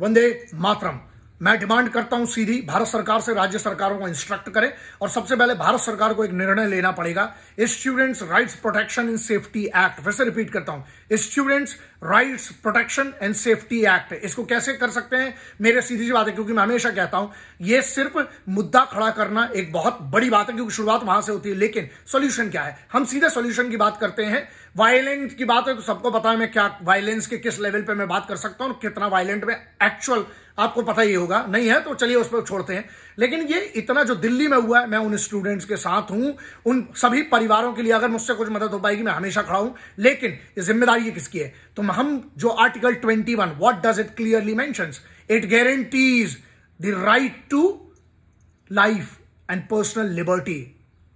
वंदे मातरम। मैं डिमांड करता हूं सीधी भारत सरकार से, राज्य सरकारों को इंस्ट्रक्ट करें और सबसे पहले भारत सरकार को एक निर्णय लेना पड़ेगा। Students rights protection and safety act, फिर से रिपीट करता हूं, students rights protection and safety act, इसको कैसे कर सकते हैं? मेरे सीधी सी बात है, क्योंकि मैं हमेशा कहता हूं यह सिर्फ मुद्दा खड़ा करना एक बहुत बड़ी बात है, क्योंकि शुरुआत वहां से होती है, लेकिन सॉल्यूशन क्या है? हम सीधे सॉल्यूशन की बात करते हैं। वायलेंस की बात है तो सबको पता है मैं क्या वायलेंस के किस लेवल पे मैं बात कर सकता हूं, कितना वायलेंट में एक्चुअल आपको पता ही होगा, नहीं है तो चलिए उस पर छोड़ते हैं। लेकिन ये इतना जो दिल्ली में हुआ है, मैं उन स्टूडेंट्स के साथ हूं, उन सभी परिवारों के लिए अगर मुझसे कुछ मदद हो पाएगी मैं हमेशा खड़ा हूं। लेकिन ये जिम्मेदारी ये किसकी है? तो हम जो article 21, what does it clearly mentions? It guarantees the right to life and personal liberty,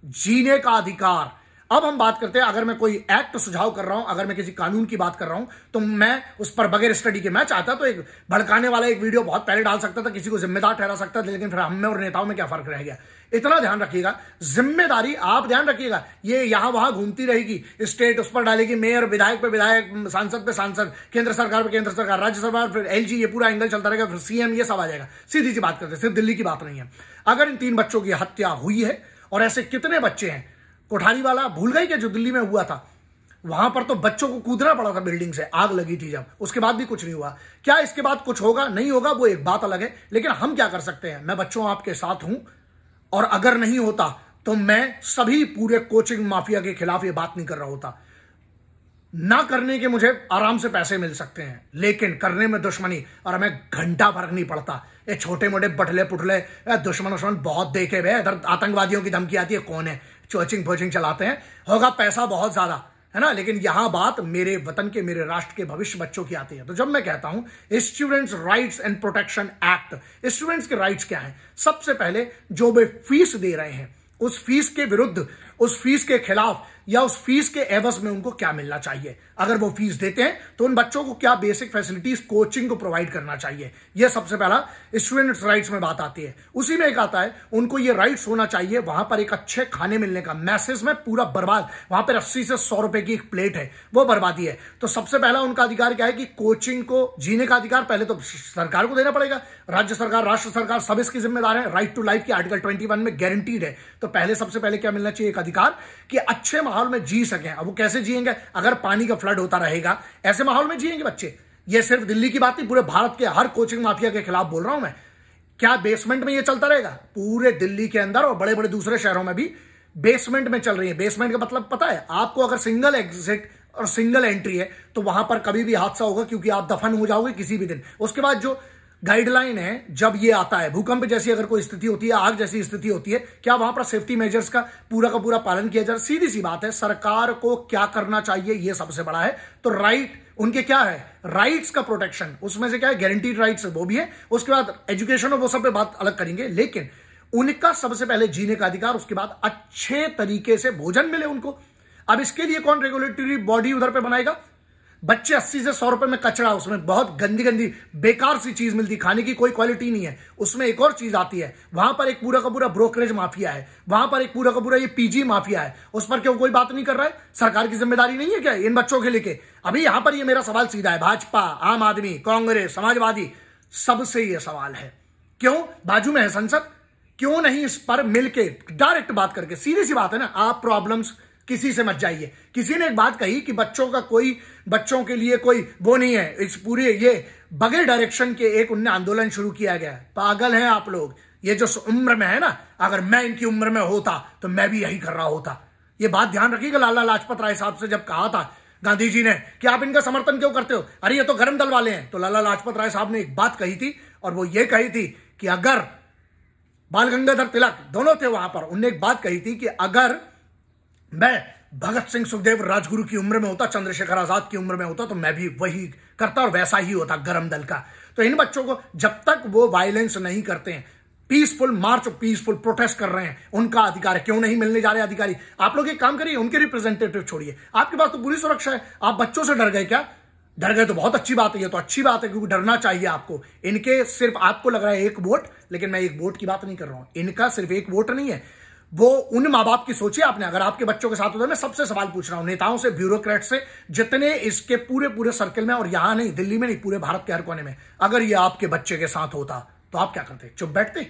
जीने का अधिकार। अब हम बात करते हैं, अगर मैं कोई एक्ट सुझाव कर रहा हूं, अगर मैं किसी कानून की बात कर रहा हूं, तो मैं उस पर बगैर स्टडी के, मैं चाहता तो एक भड़काने वाला एक वीडियो बहुत पहले डाल सकता था, किसी को जिम्मेदार ठहरा सकता था, लेकिन फिर हम में और नेताओं में क्या फर्क रह गया? इतना ध्यान रखिएगा, जिम्मेदारी आप ध्यान रखिएगा, ये यहां वहां घूमती रहेगी। स्टेट उस पर डालेगी, मेयर विधायक पे विधायक, सांसद पे सांसद, केंद्र सरकार पे केंद्र सरकार, राज्य सरकार, फिर एलजी, ये पूरा एंगल चलता रहेगा, फिर सीएम, ये सब आ जाएगा। सीधी सी बात करते हैं, सिर्फ दिल्ली की बात नहीं है। अगर इन 3 बच्चों की हत्या हुई है, और ऐसे कितने बच्चे हैं, कोठारी वाला भूल गई कि जो दिल्ली में हुआ था, वहां पर तो बच्चों को कूदना पड़ा था बिल्डिंग से, आग लगी थी जब, उसके बाद भी कुछ नहीं हुआ। क्या इसके बाद कुछ होगा? नहीं होगा, वो एक बात अलग है, लेकिन हम क्या कर सकते हैं? मैं बच्चों आपके साथ हूं, और अगर नहीं होता तो मैं सभी पूरे कोचिंग माफिया के खिलाफ ये बात नहीं कर रहा होता। ना करने के मुझे आराम से पैसे मिल सकते हैं, लेकिन करने में दुश्मनी, और हमें घंटा फर्क नहीं पड़ता। ये छोटे मोटे बटले पुटले दुश्मन बहुत देखे हुए, इधर आतंकवादियों की धमकी आती है, कौन है, चोचिंग फोचिंग चलाते हैं, होगा पैसा बहुत ज्यादा है ना, लेकिन यहां बात मेरे वतन के, मेरे राष्ट्र के भविष्य बच्चों की आती है। तो जब मैं कहता हूं students rights and protection act, students के राइट्स क्या हैं? सबसे पहले जो वे फीस दे रहे हैं, उस फीस के विरुद्ध, उस फीस के खिलाफ, या उस फीस के एवज में उनको क्या मिलना चाहिए? अगर वो फीस देते हैं तो उन बच्चों को क्या बेसिक फैसिलिटीज, कोचिंग को प्रोवाइड करना चाहिए? यह सबसे पहला स्टूडेंट्स राइट्स में बात आती है। उसी में एक आता है, उनको ये राइट्स होना चाहिए वहां पर एक अच्छे खाने मिलने का। मैसेज में पूरा बर्बाद, वहां पर 80 से 100 रुपए की एक प्लेट है, वो बर्बादी है। तो सबसे पहला उनका अधिकार क्या है कि कोचिंग को जीने का अधिकार पहले तो सरकार को देना पड़ेगा, राज्य सरकार, राष्ट्र सरकार, सब इसकी जिम्मेदार है। राइट टू लाइफ की आर्टिकल 21 में गारंटीड है। तो पहले सबसे पहले क्या मिलना चाहिए? एक अधिकार कि अच्छे माहौल में जी सकें। अब वो कैसे जिएंगे? अगर पानी का फ्लड होता रहेगा, ऐसे माहौल में जिएंगे बच्चे? ये सिर्फ दिल्ली की बात नहीं, पूरे भारत के हर कोचिंग माफिया के खिलाफ बोल रहा हूं मैं। क्या बेसमेंट में ये चलता रहेगा? पूरे दिल्ली के अंदर और बड़े बड़े दूसरे शहरों में भी बेसमेंट में चल रही है। बेसमेंट का मतलब पता है आपको? अगर सिंगल एग्जिट और सिंगल एंट्री है तो वहां पर कभी भी हादसा होगा, क्योंकि आप दफन हो जाओगे किसी भी दिन। उसके बाद जो गाइडलाइन है, जब ये आता है, भूकंप जैसी अगर कोई स्थिति होती है, आग जैसी स्थिति होती है, क्या वहां पर सेफ्टी मेजर्स का पूरा पालन किया जाए? सीधी सी बात है, सरकार को क्या करना चाहिए ये सबसे बड़ा है। तो राइट उनके क्या है? राइट्स का प्रोटेक्शन, उसमें से क्या है? गारंटीड राइट्स, वो भी है। उसके बाद एजुकेशन और वो सब पे बात अलग करेंगे, लेकिन उनका सबसे पहले जीने का अधिकार, उसके बाद अच्छे तरीके से भोजन मिले उनको। अब इसके लिए कौन रेगुलेटरी बॉडी उधर पे बनाएगा? बच्चे 80 से 100 रुपए में कचरा, उसमें बहुत गंदी गंदी बेकार सी चीज मिलती, खाने की कोई क्वालिटी नहीं है। उसमें एक और चीज आती है, वहां पर एक पूरा का पूरा ब्रोकरेज माफिया है, वहां पर एक पूरा का पूरा ये पीजी माफिया है। उस पर क्यों कोई बात नहीं कर रहा है? सरकार की जिम्मेदारी नहीं है क्या इन बच्चों के लेके? अभी यहां पर ये मेरा सवाल सीधा है, भाजपा, आम आदमी, कांग्रेस, समाजवादी, सबसे ये सवाल है, क्यों बाजू में है संसद, क्यों नहीं इस पर मिलके डायरेक्ट बात करके? सीधी सी बात है ना, आप प्रॉब्लम्स किसी से मत जाइए। किसी ने एक बात कही कि बच्चों के लिए कोई वो नहीं है, इस पूरे ये बगैर डायरेक्शन के एक उनने आंदोलन शुरू किया गया। पागल हैं आप लोग। ये जो उम्र में है ना, अगर मैं इनकी उम्र में होता तो मैं भी यही कर रहा होता। ये बात ध्यान रखिएगा। लाला लाजपत राय साहब से जब कहा था गांधी जी ने कि आप इनका समर्थन क्यों करते हो, अरे ये तो गरम दल वाले हैं, तो लाला लाजपत राय साहब ने एक बात कही थी, और वो ये कही थी कि अगर बाल गंगाधर तिलक दोनों थे वहां पर, उनने एक बात कही थी कि अगर मैं भगत सिंह, सुखदेव, राजगुरु की उम्र में होता, चंद्रशेखर आजाद की उम्र में होता, तो मैं भी वही करता और वैसा ही होता गरम दल का। तो इन बच्चों को जब तक वो वायलेंस नहीं करते हैं, पीसफुल मार्च, पीसफुल प्रोटेस्ट कर रहे हैं, उनका अधिकार है। क्यों नहीं मिलने जा रहे अधिकारी? आप लोग एक काम करिए, उनके रिप्रेजेंटेटिव छोड़िए। आपके पास तो पूरी सुरक्षा है, आप बच्चों से डर गए क्या? डर गए तो बहुत अच्छी बात है, ये तो अच्छी बात है, क्योंकि डरना चाहिए आपको। इनके सिर्फ आपको लग रहा है एक वोट, लेकिन मैं एक वोट की बात नहीं कर रहा हूं। इनका सिर्फ एक वोट नहीं है, वो उन माँ बाप की सोचिए आपने, अगर आपके बच्चों के साथ होता है। मैं सबसे सवाल पूछ रहा हूं, नेताओं से, ब्यूरोक्रेट से, जितने इसके पूरे पूरे सर्कल में, और यहां नहीं, दिल्ली में नहीं, पूरे भारत के हर कोने में, अगर ये आपके बच्चे के साथ होता तो आप क्या करते? चुप बैठते?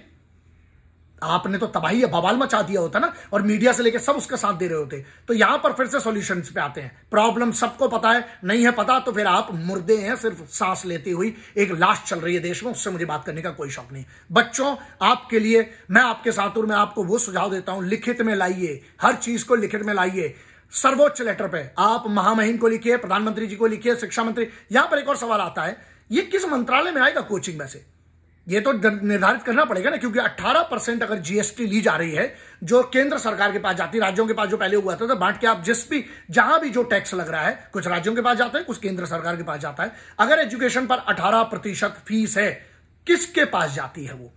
आपने तो तबाही या बवाल मचा दिया होता ना, और मीडिया से लेकर सब उसका साथ दे रहे होते। तो यहां पर फिर से सॉल्यूशंस पे आते हैं। प्रॉब्लम सबको पता है, नहीं है पता तो फिर आप मुर्दे हैं, सिर्फ सांस लेती हुई एक लाश चल रही है देश में, उससे मुझे बात करने का कोई शौक नहीं। बच्चों, आपके लिए मैं आपके साथ हूं, मैं आपको वो सुझाव देता हूं, लिखित में लाइए, हर चीज को लिखित में लाइए, सर्वोच्च लेटर पे। आप महामहिम को लिखिए, प्रधानमंत्री जी को लिखिए, शिक्षा मंत्री। यहां पर एक और सवाल आता है, ये किस मंत्रालय में आएगा कोचिंग में से? ये तो निर्धारित करना पड़ेगा ना, क्योंकि 18% अगर जीएसटी ली जा रही है, जो केंद्र सरकार के पास जाती है, राज्यों के पास जो पहले हुआ था, तो बांट के आप जिस भी, जहां भी जो टैक्स लग रहा है, कुछ राज्यों के पास जाता है, कुछ केंद्र सरकार के पास जाता है। अगर एजुकेशन पर 18% फीस है, किसके पास जाती है वो?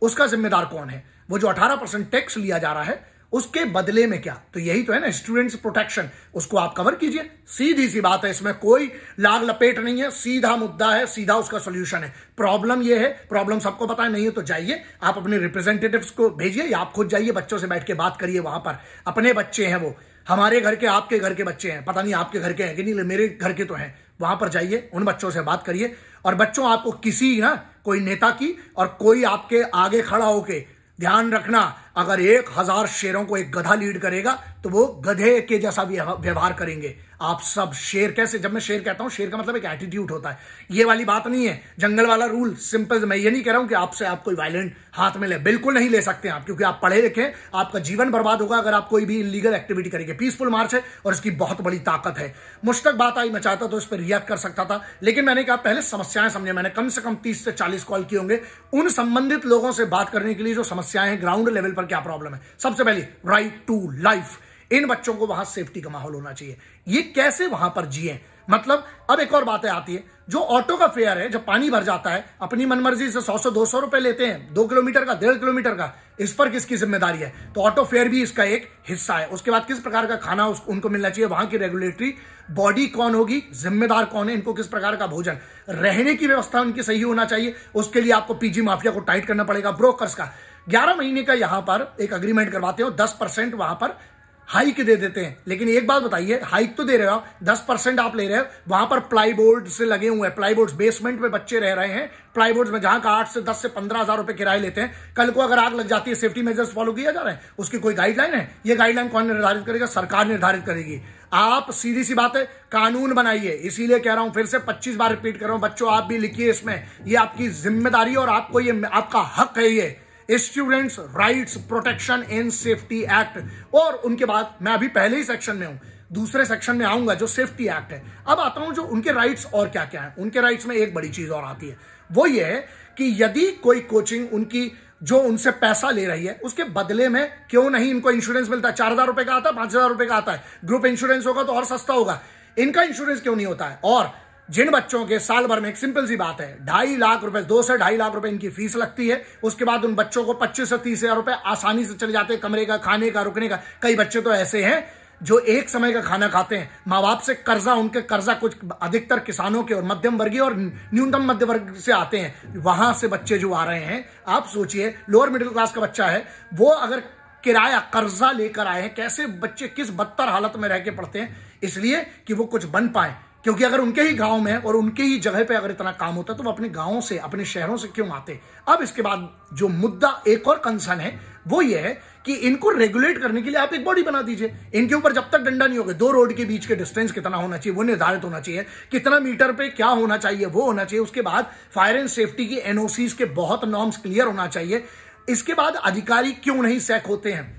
उसका जिम्मेदार कौन है? वो जो 18% टैक्स लिया जा रहा है, उसके बदले में क्या? तो यही तो है ना, स्टूडेंट्स प्रोटेक्शन, उसको आप कवर कीजिए। सीधी सी बात है, इसमें कोई लाग लपेट नहीं है, सीधा मुद्दा है, सीधा उसका सॉल्यूशन है। प्रॉब्लम ये है, प्रॉब्लम सबको पता है, नहीं है तो जाइए आप अपने रिप्रेजेंटेटिव्स को भेजिए, या आप खुद जाइए, बच्चों से बैठ के बात करिए। वहां पर अपने बच्चे हैं, वो हमारे घर के, आपके घर के बच्चे हैं, पता नहीं आपके घर के हैं कि नहीं, मेरे घर के तो हैं। वहां पर जाइए, उन बच्चों से बात करिए। और बच्चों, आपको किसी ना, कोई नेता की, और कोई आपके आगे खड़ा होके, ध्यान रखना, अगर 1000 शेरों को एक गधा लीड करेगा तो वो गधे के जैसा व्यवहार करेंगे। आप सब शेर कैसे, जब मैं शेर कहता हूं, शेर का मतलब एक एटीट्यूड होता है, ये वाली बात नहीं है जंगल वाला रूल। सिंपल, मैं ये नहीं कह रहा हूं कि आपसे आप कोई वायलेंट हाथ में ले, बिल्कुल नहीं ले सकते आप, क्योंकि आप पढ़े लिखे, आपका जीवन बर्बाद होगा अगर आप कोई भी इलीगल एक्टिविटी करेंगे। पीसफुल मार्च है और इसकी बहुत बड़ी ताकत है। मुझ तक बात आई, मैं चाहता तो इस पर रिएक्ट कर सकता था, लेकिन मैंने कहा पहले समस्याएं समझे। मैंने कम से कम 30 से 40 कॉल किए होंगे उन संबंधित लोगों से बात करने के लिए, जो समस्याएं हैं, ग्राउंड लेवल पर क्या प्रॉब्लम है। सबसे पहले राइट टू लाइफ, इन बच्चों को वहां सेफ्टी का माहौल होना चाहिए। ये कैसे वहां पर जिए, मतलब अब एक और बातें आती है, जो ऑटो का फेयर है, जब पानी भर जाता है, अपनी मनमर्जी से 100-200 रुपए लेते हैं, 2 किलोमीटर का, 1.5 किलोमीटर का, इस पर किसकी जिम्मेदारी है? तो ऑटो फेयर भी इसका एक हिस्सा है। उसके बाद किस प्रकार का खाना उनको मिलना चाहिए, वहां की रेगुलेटरी बॉडी कौन होगी, जिम्मेदार कौन है, इनको किस प्रकार का भोजन, रहने की व्यवस्था उनकी सही होना चाहिए। उसके लिए आपको पीजी माफिया को टाइट करना पड़ेगा। ब्रोकर्स का 11 महीने का यहां पर एक अग्रीमेंट करवाते हो, 10% वहां पर हाइक दे देते हैं। लेकिन एक बात बताइए, हाइक तो दे रहे हो, 10% आप ले रहे हो, वहां पर प्लाईबोर्ड से लगे हुए हैं, प्लाईबोर्ड बेसमेंट में बच्चे रह रहे हैं, प्लाईबोर्ड में, जहां का 8 से 10 से 15 हजार रुपए किराए लेते हैं। कल को अगर आग लग जाती है, सेफ्टी मेजर्स फॉलो किया जा रहा है, उसकी कोई गाइडलाइन है? ये गाइडलाइन कौन निर्धारित करेगा? सरकार निर्धारित करेगी। आप, सीधी सी बात है, कानून बनाइए। इसीलिए कह रहा हूं, फिर से 25 बार रिपीट कर रहा हूं, बच्चों आप भी लिखिए इसमें, ये आपकी जिम्मेदारी और आपको ये आपका हक है, ये students rights protection and safety act. और उनके बाद, मैं अभी पहले ही सेक्शन में हूं, दूसरे सेक्शन में आऊंगा जो सेफ्टी एक्ट है। अब आता हूं जो उनके राइट्स और क्या क्या है। उनके राइट्स में एक बड़ी चीज और आती है, वो ये है कि यदि कोई कोचिंग उनकी जो उनसे पैसा ले रही है, उसके बदले में क्यों नहीं इनको इंश्योरेंस मिलता है? 4000 रुपए का आता है, 5000 रुपए का आता है। ग्रुप इंश्योरेंस होगा तो और सस्ता होगा, इनका इंश्योरेंस क्यों नहीं होता है? और जिन बच्चों के साल भर में, एक सिंपल सी बात है, 2.5 लाख रुपए, 2 से 2.5 लाख रुपए इनकी फीस लगती है। उसके बाद उन बच्चों को 25 से 30 हजार रुपए आसानी से चले जाते हैं, कमरे का, खाने का, रुकने का। कई बच्चे तो ऐसे हैं जो एक समय का खाना खाते हैं, माँ बाप से कर्जा, उनके कर्जा कुछ अधिकतर किसानों के और मध्यम वर्गीय और न्यूनतम मध्य वर्ग से आते हैं। वहां से बच्चे जो आ रहे हैं, आप सोचिए, लोअर मिडिल क्लास का बच्चा है, वो अगर किराया, कर्जा लेकर आए हैं, कैसे बच्चे किस बदतर हालत में रह के पढ़ते हैं, इसलिए कि वो कुछ बन पाए। क्योंकि अगर उनके ही गांव में और उनके ही जगह पे अगर इतना काम होता तो वो अपने गांवों से, अपने शहरों से क्यों आते? अब इसके बाद जो मुद्दा, एक और कंसर्न है, वो ये है कि इनको रेगुलेट करने के लिए आप एक बॉडी बना दीजिए। इनके ऊपर जब तक डंडा नहीं होगा, 2 रोड के बीच के डिस्टेंस कितना होना चाहिए वो निर्धारित होना चाहिए, कितना मीटर पे क्या होना चाहिए वो होना चाहिए। उसके बाद फायर एंड सेफ्टी की एनओसीज के बहुत नॉर्म्स क्लियर होना चाहिए। इसके बाद अधिकारी क्यों नहीं सैक होते हैं,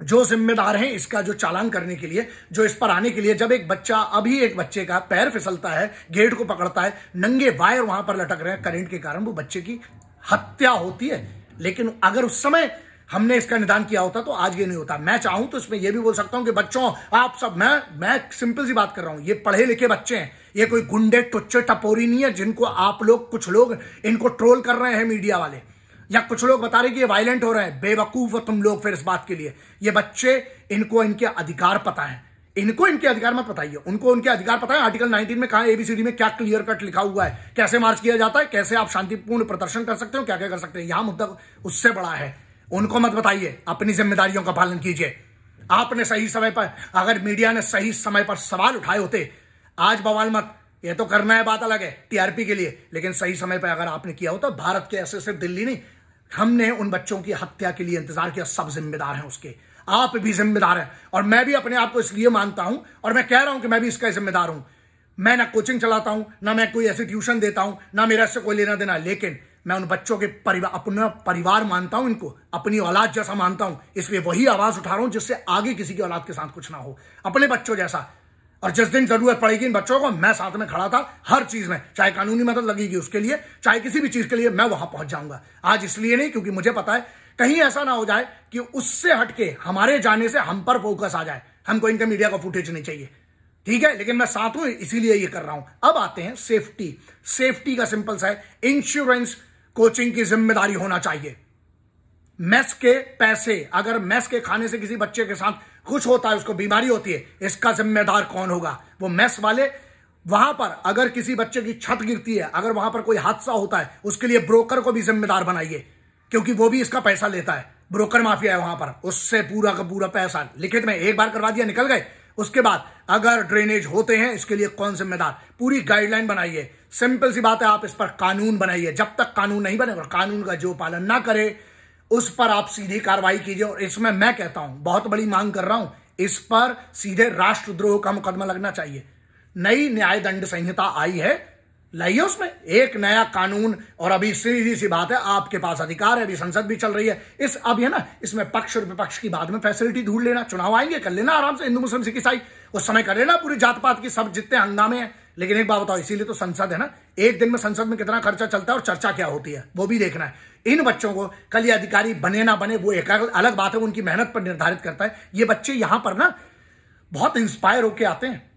जो जिम्मेदार हैं इसका जो चालान करने के लिए, जो इस पर आने के लिए। जब एक बच्चा, अभी एक बच्चे का पैर फिसलता है, गेट को पकड़ता है, नंगे वायर वहां पर लटक रहे हैं करंट के कारण, वो बच्चे की हत्या होती है। लेकिन अगर उस समय हमने इसका निदान किया होता तो आज ये नहीं होता। मैं चाहूं तो इसमें यह भी बोल सकता हूं कि बच्चों, आप सब, मैं सिंपल सी बात कर रहा हूं, ये पढ़े लिखे बच्चे हैं, ये कोई गुंडे टुच्चे टपोरी नहीं है जिनको आप लोग, कुछ लोग इनको ट्रोल कर रहे हैं, मीडिया वाले, या कुछ लोग बता रहे कि ये वायलेंट हो रहे हैं। बेवकूफ हो तुम लोग फिर इस बात के लिए। ये बच्चे, इनको इनके अधिकार पता है, इनको इनके अधिकार मत बताइए, उनको उनके अधिकार पता है। आर्टिकल 19 में कहा, एबीसीडी में क्या क्लियर कट लिखा हुआ है, कैसे मार्च किया जाता है, कैसे आप शांतिपूर्ण प्रदर्शन कर सकते हो, क्या क्या कर सकते हैं। यहां मुद्दा उससे बड़ा है, उनको मत बताइए, अपनी जिम्मेदारियों का पालन कीजिए। आपने सही समय पर, अगर मीडिया ने सही समय पर सवाल उठाए होते, आज बवाल मत, ये तो करना है, बात अलग है टीआरपी के लिए, लेकिन सही समय पर अगर आपने किया होता, भारत के ऐसे सिर्फ दिल्ली नहीं, हमने उन बच्चों की हत्या के लिए इंतजार किया, सब जिम्मेदार हैं उसके, आप भी जिम्मेदार हैं। और मैं भी अपने आप को इसलिए मानता हूं और मैं कह रहा हूं कि मैं भी इसका जिम्मेदार हूं। मैं ना कोचिंग चलाता हूं, ना मैं कोई ऐसी ट्यूशन देता हूं, ना मेरा इससे कोई लेना देना, लेकिन मैं उन बच्चों के परिवार, अपना परिवार मानता हूं, इनको अपनी औलाद जैसा मानता हूं, इसलिए वही आवाज उठा रहा हूं जिससे आगे किसी की औलाद के साथ कुछ ना हो, अपने बच्चों जैसा। और जिस दिन जरूरत पड़ेगी इन बच्चों को, मैं साथ में खड़ा था हर चीज में, चाहे कानूनी मदद लगेगी उसके लिए, चाहे किसी भी चीज के लिए, मैं वहां पहुंच जाऊंगा। आज इसलिए नहीं क्योंकि मुझे पता है कहीं ऐसा ना हो जाए कि उससे हटके हमारे जाने से हम पर फोकस आ जाए, हमको इनका मीडिया का फुटेज नहीं चाहिए, ठीक है, लेकिन मैं साथ हूं इसीलिए ये कर रहा हूं। अब आते हैं सेफ्टी। सेफ्टी का सिंपल सा है, इंश्योरेंस कोचिंग की जिम्मेदारी होना चाहिए। मेस के पैसे, अगर मेस के खाने से किसी बच्चे के साथ कुछ होता है, उसको बीमारी होती है, इसका जिम्मेदार कौन होगा? वो मेस वाले। वहां पर अगर किसी बच्चे की छत गिरती है, अगर वहां पर कोई हादसा होता है, उसके लिए ब्रोकर को भी जिम्मेदार बनाइए, क्योंकि वो भी इसका पैसा लेता है, ब्रोकर माफिया है वहां पर, उससे पूरा का पूरा पैसा लिखित में एक बार करवा दिया, निकल गए। उसके बाद अगर ड्रेनेज होते हैं, इसके लिए कौन जिम्मेदार? पूरी गाइडलाइन बनाइए, सिंपल सी बात है, आप इस पर कानून बनाइए। जब तक कानून नहीं बने और कानून का जो पालन ना करे उस पर आप सीधी कार्रवाई कीजिए। और इसमें मैं कहता हूं, बहुत बड़ी मांग कर रहा हूं, इस पर सीधे राष्ट्रद्रोह का मुकदमा लगना चाहिए। नई न्याय दंड संहिता आई है, लाइए उसमें एक नया कानून। और अभी सीधी सी बात है, आपके पास अधिकार है, अभी संसद भी चल रही है, इस अभी है ना, इसमें पक्ष और विपक्ष की बाद में फैसिलिटी ढूंढ लेना, चुनाव आएंगे कर लेना आराम से, हिंदू मुस्लिम सिख ईसाई, उस समय कर लेना पूरी जात पात की सब जितने हंगामे हैं। लेकिन एक बात बताओ, इसीलिए तो संसद है ना, एक दिन में संसद में कितना खर्चा चलता है और चर्चा क्या होती है वो भी देखना है। इन बच्चों को कल ये अधिकारी बने ना बने वो एक अलग बात है, उनकी मेहनत पर निर्धारित करता है। ये बच्चे यहां पर ना बहुत इंस्पायर होके आते हैं,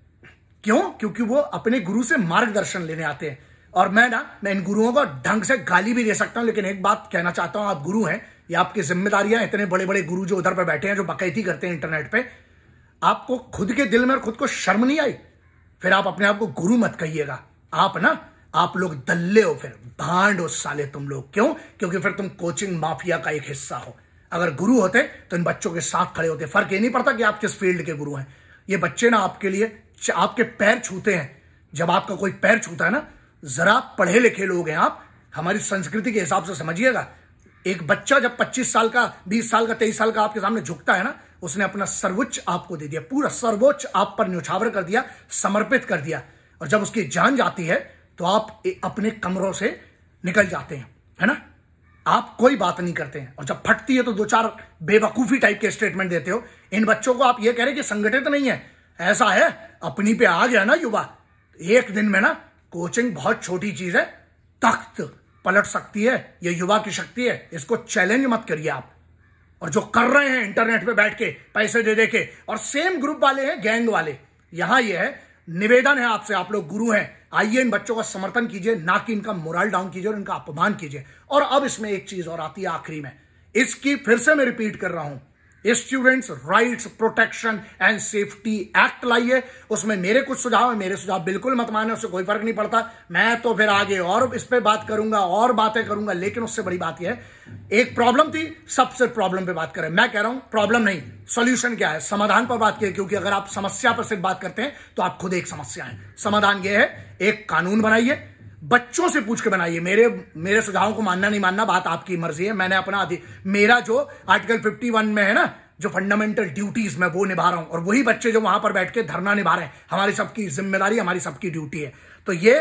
क्यों? क्योंकि वो अपने गुरु से मार्गदर्शन लेने आते हैं। और मैं इन गुरुओं को ढंग से गाली भी दे सकता हूं, लेकिन एक बात कहना चाहता हूं, आप गुरु हैं, ये आपकी जिम्मेदारियां। इतने बड़े बड़े गुरु जो उधर पे बैठे हैं, जो बकैती करते हैं इंटरनेट पे, आपको खुद के दिल में और खुद को शर्म नहीं आई? फिर आप अपने आप को गुरु मत कहिएगा। आप लोग दल्ले हो, फिर भांड हो साले तुम लोग। क्यों? क्योंकि फिर तुम कोचिंग माफिया का एक हिस्सा हो। अगर गुरु होते तो इन बच्चों के साथ खड़े होते। फर्क ये नहीं पड़ता कि आप किस फील्ड के गुरु हैं। ये बच्चे ना आपके लिए आपके पैर छूते हैं। जब आपका कोई पैर छूता है ना, जरा पढ़े लिखे लोग हैं आप, हमारी संस्कृति के हिसाब से समझिएगा। एक बच्चा जब 25 साल का, 20 साल का, 23 साल का आपके सामने झुकता है ना, उसने अपना सर्वोच्च आपको दे दिया, पूरा सर्वोच्च आप पर न्यौछावर कर दिया, समर्पित कर दिया। और जब उसकी जान जाती है तो आप अपने कमरों से निकल जाते हैं, है ना, आप कोई बात नहीं करते हैं। और जब फटती है तो दो चार बेवकूफी टाइप के स्टेटमेंट देते हो। इन बच्चों को आप ये कह रहे कि संगठित नहीं है, ऐसा है, अपनी पे आ गया ना युवा, एक दिन में ना, कोचिंग बहुत छोटी चीज है, तख्त पलट सकती है। ये युवा की शक्ति है, इसको चैलेंज मत करिए आप। और जो कर रहे हैं इंटरनेट पे बैठ के पैसे दे दे के, और सेम ग्रुप वाले हैं, गैंग वाले, यहां ये है, निवेदन है आपसे, आप लोग गुरु हैं, आइए इन बच्चों का समर्थन कीजिए, ना कि इनका मोरल डाउन कीजिए और इनका अपमान कीजिए। और अब इसमें एक चीज और आती है आखिरी में, इसकी फिर से मैं रिपीट कर रहा हूं, students rights protection and safety act लाइए। उसमें मेरे कुछ सुझाव है, मेरे सुझाव बिल्कुल मत माने, उससे कोई फर्क नहीं पड़ता। मैं तो फिर आगे और इस पे बात करूंगा और बातें करूंगा, लेकिन उससे बड़ी बात यह है, एक प्रॉब्लम थी, सबसे प्रॉब्लम पे बात करें। मैं कह रहा हूं प्रॉब्लम नहीं, सॉल्यूशन क्या है, समाधान पर बात कीजिए। क्योंकि अगर आप समस्या पर सिर्फ बात करते हैं तो आप खुद एक समस्या है। समाधान यह है, एक कानून बनाइए, बच्चों से पूछ के बनाइए। मेरे सुझावों को मानना नहीं मानना बात आपकी मर्जी है। मैंने अपना मेरा जो आर्टिकल 51 में है ना, जो फंडामेंटल ड्यूटीज मैं वो निभा रहा हूं, और वही बच्चे जो वहां पर बैठ के धरना निभा रहे हैं, हमारी सबकी जिम्मेदारी, हमारी सबकी ड्यूटी है। तो ये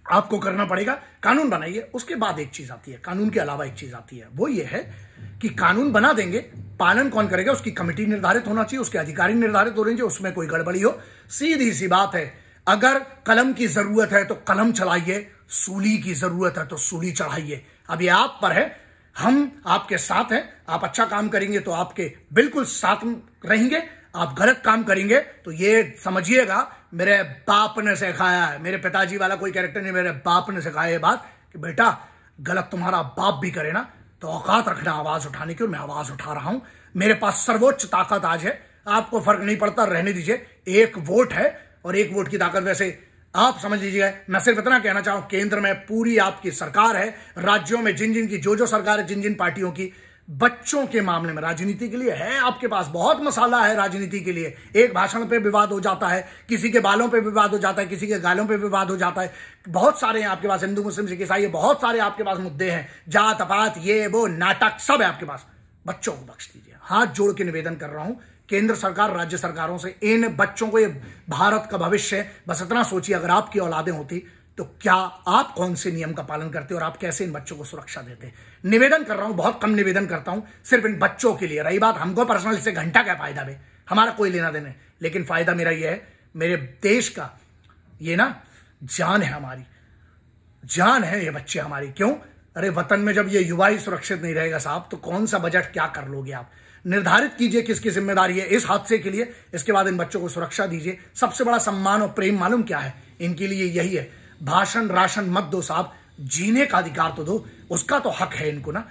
आपको करना पड़ेगा, कानून बनाइए। उसके बाद एक चीज आती है, कानून के अलावा एक चीज आती है, वो ये है कि कानून बना देंगे, पालन कौन करेगा? उसकी कमेटी निर्धारित होना चाहिए, उसके अधिकारी निर्धारित होने चाहिए, उसमें कोई गड़बड़ी हो। सीधी सी बात है, अगर कलम की जरूरत है तो कलम चलाइए, सूली की जरूरत है तो सूली चढ़ाइए। अब ये आप पर है, हम आपके साथ हैं। आप अच्छा काम करेंगे तो आपके बिल्कुल साथ रहेंगे, आप गलत काम करेंगे तो ये समझिएगा मेरे बाप ने सिखाया है, मेरे पिताजी वाला कोई कैरेक्टर नहीं, मेरे बाप ने सिखाया ये बात कि बेटा गलत तुम्हारा बाप भी करे ना तो औकात रखना आवाज उठाने की। और मैं आवाज उठा रहा हूं, मेरे पास सर्वोच्च ताकत आज है, आपको फर्क नहीं पड़ता, रहने दीजिए। एक वोट है और एक वोट की ताकत, वैसे आप समझ लीजिएगा। मैं सिर्फ इतना कहना चाहूं, केंद्र में पूरी आपकी सरकार है, राज्यों में जिन जिन की जो सरकार है, जिन जिन पार्टियों की, बच्चों के मामले में राजनीति के लिए है आपके पास बहुत मसाला है। राजनीति के लिए एक भाषण पे विवाद हो जाता है, किसी के बालों पे विवाद हो जाता है, किसी के गालों पे विवाद हो जाता है। बहुत सारे हैं आपके पास, हिंदू मुस्लिम सिख ईसाई, बहुत सारे आपके पास मुद्दे हैं, जात पात ये वो नाटक सब है आपके पास। बच्चों को बख्श दीजिए। हाथ जोड़ के निवेदन कर रहा हूं केंद्र सरकार, राज्य सरकारों से, इन बच्चों को, ये भारत का भविष्य है। बस इतना सोचिए, अगर आपकी औलादें होती तो क्या आप कौन से नियम का पालन करते और आप कैसे इन बच्चों को सुरक्षा देते। निवेदन कर रहा हूं, बहुत कम निवेदन करता हूं, सिर्फ इन बच्चों के लिए। रही बात हमको पर्सनल, इससे घंटा क्या फायदा भी, हमारा कोई लेना देना, लेकिन फायदा मेरा यह है, मेरे देश का ये ना जान है, हमारी जान है ये बच्चे हमारी। क्यों? अरे वतन में जब ये युवा ही सुरक्षित नहीं रहेगा साहब, तो कौन सा बजट क्या कर लोगे आप। निर्धारित कीजिए किसकी जिम्मेदारी है इस हादसे के लिए, इसके बाद इन बच्चों को सुरक्षा दीजिए। सबसे बड़ा सम्मान और प्रेम मालूम क्या है इनके लिए? यही है। भाषण राशन मत दो साहब, जीने का अधिकार तो दो, उसका तो हक है इनको ना।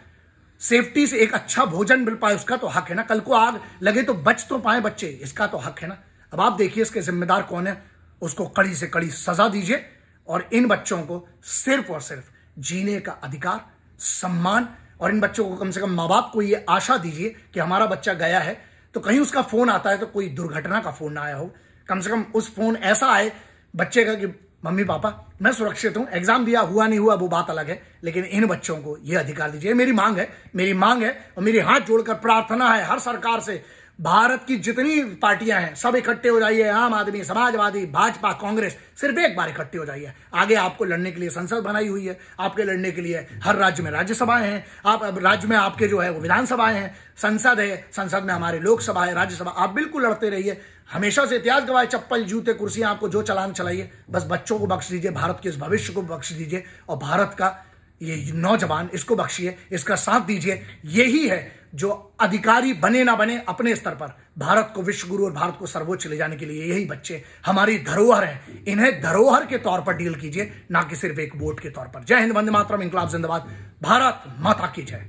सेफ्टी से एक अच्छा भोजन मिल पाए, उसका तो हक है ना। कल को आग लगे तो बच तो पाए बच्चे, इसका तो हक है ना। अब आप देखिए इसके जिम्मेदार कौन है, उसको कड़ी से कड़ी सजा दीजिए और इन बच्चों को सिर्फ और सिर्फ जीने का अधिकार, सम्मान, और इन बच्चों को कम से कम माँ बाप को ये आशा दीजिए कि हमारा बच्चा गया है तो कहीं उसका फोन आता है तो कोई दुर्घटना का फोन ना आया हो, कम से कम उस फोन ऐसा आए बच्चे का कि मम्मी पापा मैं सुरक्षित हूं, एग्जाम दिया, हुआ नहीं हुआ वो बात अलग है, लेकिन इन बच्चों को ये अधिकार दीजिए। मेरी मांग है, मेरी मांग है, और मेरी हाथ जोड़कर प्रार्थना है हर सरकार से, भारत की जितनी पार्टियां हैं सब इकट्ठे हो जाइए। आम आदमी, समाजवादी, भाजपा, कांग्रेस, सिर्फ एक बार इकट्ठे हो जाइए। आगे आपको लड़ने के लिए संसद बनाई हुई है, आपके लड़ने के लिए हर राज्य में राज्यसभाएं हैं, आप राज्य में आपके जो है वो विधानसभाएं हैं, संसद है, संसद में हमारे लोकसभा है, राज्यसभा। आप बिल्कुल लड़ते रहिए, हमेशा से इतिहास गवाए, चप्पल जूते कुर्सियां आपको जो चलान चलाइए, बस बच्चों को बख्श दीजिए, भारत के इस भविष्य को बख्श दीजिए, और भारत का ये नौजवान, इसको बख्शिए, इसका साथ दीजिए। यही है जो अधिकारी बने ना बने, अपने स्तर पर भारत को विश्व गुरु और भारत को सर्वोच्च ले जाने के लिए यही बच्चे हमारी धरोहर हैं। इन्हें धरोहर के तौर पर डील कीजिए, ना कि सिर्फ एक वोट के तौर पर। जय हिंद, वंदे मातरम, इंकलाब जिंदाबाद, भारत माता की जय।